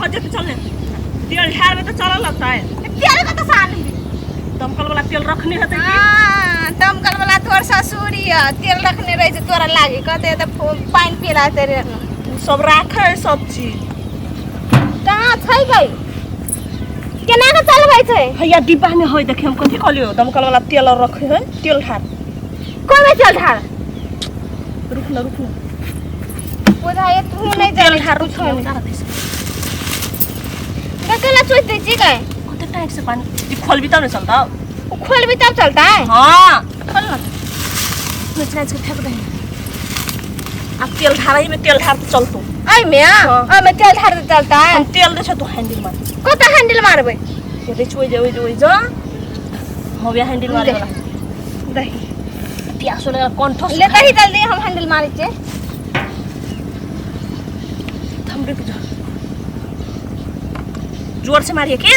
खोजे पे चलने तेल ढार में तो चला लगता है तेल का तो सान दमकल वाला तेल रखने है हां दमकल वाला तोर ससुरी है तेल रखने रहे तोरा लागे कहते तो पानी पिला तेरे सब राखे है सब चीज कहां छै गई केना के चलबै छै हैया डिब्बा में होय देखे हम कथि कहलियो दमकल वाला तेल रखे है तेल ढार कोन में तेल ढार रुक ना बुझाए तू नहीं तेल ढार रुक ना ककला सोच दे छी गए कते टाइट से पानी खोल भी तब नहीं चलता वो खोल भी तब चलता है हां खोल ना मैं चार्ज के फेंक दे अब तेल ढाराई में तेल ढार तो चलतो आई में आ मैं तेल ढार तो चलता है हम तेल दे छ तू हैंडल मार कत हैंडल मारबे ये दे छोई जे जा हो गया हैंडल मारे वाला दही प्यास लगा कंठो ले दही जल्दी हम हैंडल मारे छे थम रुक जा जोर से मारिए के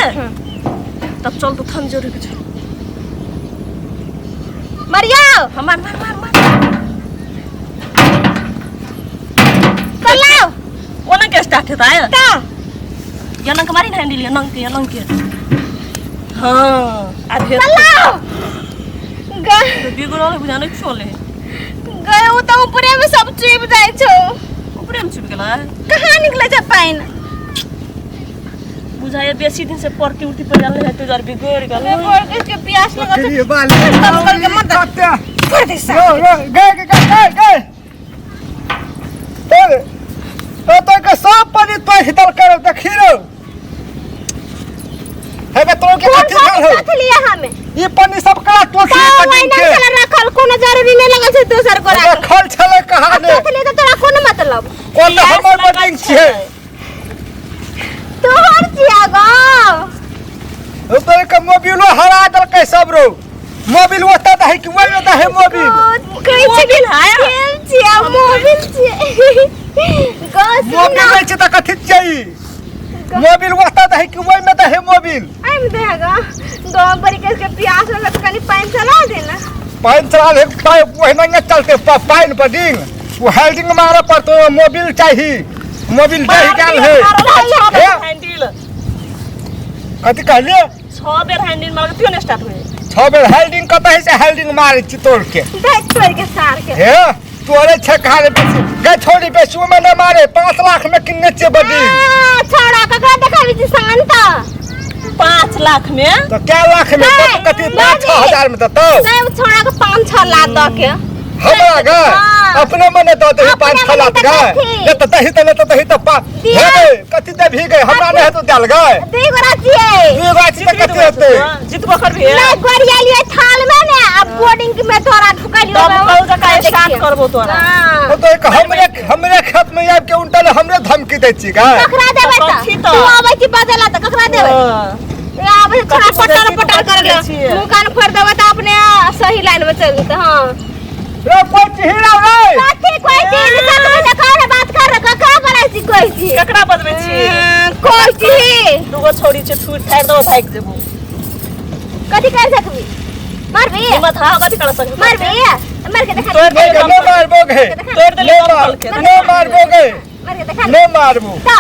तब चल तो थम जोर रुक जा मरियो हम मार चलाओ ओना के स्टार्ट होता है का ये नंग मारी ना हैंडल ये नंग के हां आधे चलाओ गए तो बिगड़ो ले बुझाने छोले गए वो तो ऊपरे में सब चिप जाय छो ऊपरे में छिप गेला कहां निकले छ पाइन बुझाए बेसी दिन से परती उठी पर जाले है तो जर बिगड़ गेल और किसके प्यास लगा ये बाल दमकल के मत कर दे सा गए तो के सब पानी तो हितल कर देखिरो है बे तो के कथि कर हो साथ लिया हमें ये पानी सब कला तो का वाइन चला रखल कोनो जरूरी नहीं लगे छै दोसर को रख रखल छले कहां ने साथ ले तो तोरा कोनो मतलब कोन हमर मीटिंग छै तोहर छिया गो तो के मोबिलो हरा दल के सब रो मोबिल होता है कि वही होता है मोबिल कई मोबिल है खेल छिया मोबिल छिया गस मोबिल नहीं छै त कथि चाहिए मोबिल होता है कि वही में तो है मोबिल आई में देगा दो बड़ी के प्यास लगा तो कनी पानी चला देना पानी चला दे पाइप वही नहीं चलते पानी पर डिंग वो हेल्डिंग मारे पर तो मोबिल चाहिए मोबिल दही गाल है हैंडल कथि कहलिए 6 बेर हैंडल मार के क्यों स्टार्ट हुए 6 बेर हेल्डिंग कतै से हेल्डिंग मारे छी तोड़ के दे तोड़ के सार के हे तोरे छ खाले बेसी गए छोड़ी बेसी में न मारे 5 लाख में किन्ने छे बडी छोड़ा ककरा देखाबी छी शांत 5 लाख में तो क्या लाख में तो कथि 5-6 हजार में तो नहीं छोड़ा के 5-6 लाख द के हमरा गए अपने मने दो दे 5-6 लाख गए ये तो दही तो हे कथि दे भी गए हमरा नहीं तो दल गए दे गोरा छिए ये बात से कथि होते जितबो कर भी नहीं गोरिया लिए थाल में ने अब कोडिंग में तोरा ढुका लियो तब कल का स्टार्ट करबो तोरा तो एक हमरे खेत में आब के उल्टा हमरे धमकी दै छी का ककरा देबै त तू आबै छी बदला त ककरा देबै ए आबै छोड़ा पटर कर ले मुंह कान फोड़ देबै त अपने सही लाइन में चल जेते हां रे कोई चिहिरा रे कथि कोई चीज सब में कर बात कर ककरा करै छी कोई चीज ककरा बदबै छी कोई चीज दुगो छोड़ी छे छूट फाड़ दो भाग देबो कथि कर सकबी मारबी हिम्मत हां कथि कर सकबी मारबी मार के देखा तोड़ दे नहीं मारबो गे तोड़ दे दमकल के नहीं मारबो गे मार के देखा नहीं मारबो ता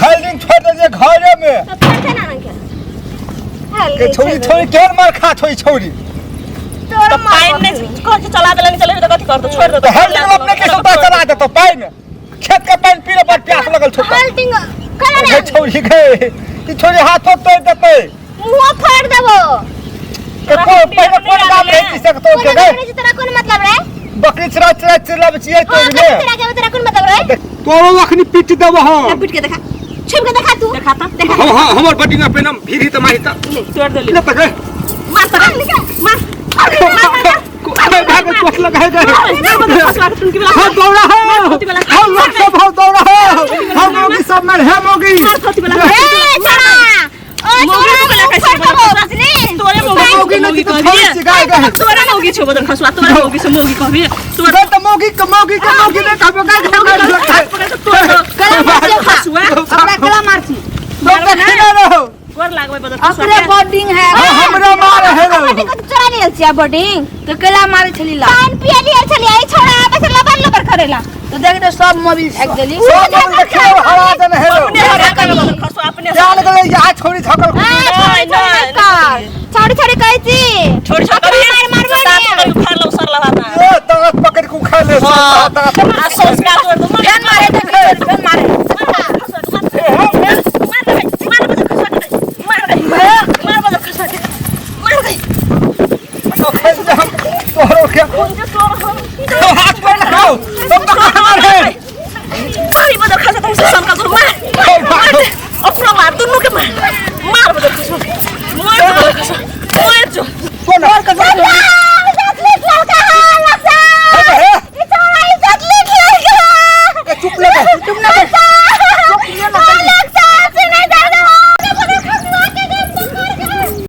हेल्डिंग छोड़ दे घरे में तो फिर से ना के के छोड़ी केर मार खा छोड़ी तो पाइन ने कौन से चला देले नहीं चले तो कथि कर दो छोड़ दे तो हेल्डिंग अपने के सुता चला दे तो पाइन खेत का पाइन पीले पर प्यास लगल छोटा हेल्डिंग करा गे छोड़ी गए कि छोड़ी हाथों तोड़ देते मुंह फाड़ देबो कोई काम नहीं की सकतो के गए तेरा कोन मतलब रे बकरी चला बचिए तो ने तेरा कोन मतलब रे तोरो अखनी पीट देबो हम पिट के देखा छुप के देखा तू देखा ता देखा हां हमर बटिंग पे नाम भीरी त मारी त तोड़ दे ले त गए मार तो मार भाग चोट लगा है हम दौड़ा है हम लोग सब दौड़ा है हम लोग सब में है मोगी ए चला तोरे मोगी कह दिए तोरे मोगी छो बदन खसवा तोरे मोगी से मोगी कहबी तोरे त मोगी ने कहबो का खसवा अपना गला मारती तो देखना रहो गोर लागबे बदन अपने बोर्डिंग है हमरा मार है रो चोरा नहीं छिया बोर्डिंग तो गला मारे छली ला पान पिया लिया छली आई छोड़ा आबे से लबर लबर करेला तो देख तो सब मोबाइल फेंक देली सब मन देखियो हरा देन है अपने हरा कर खसो अपने जान गले यहाँ छोड़ी छकल छोड़ी छोड़ी कही थी छोड़ मार खा लो सर लगा ये तगत पकड़ के खा ले आ संस्कार कर दो फैन मारे तो फैन मारे तोरो क्या हाथ पर लगाओ तुम तो कहां है बड़ी बड़ा खसा तुम संस्कार कर मार अपना मार दोनों के मार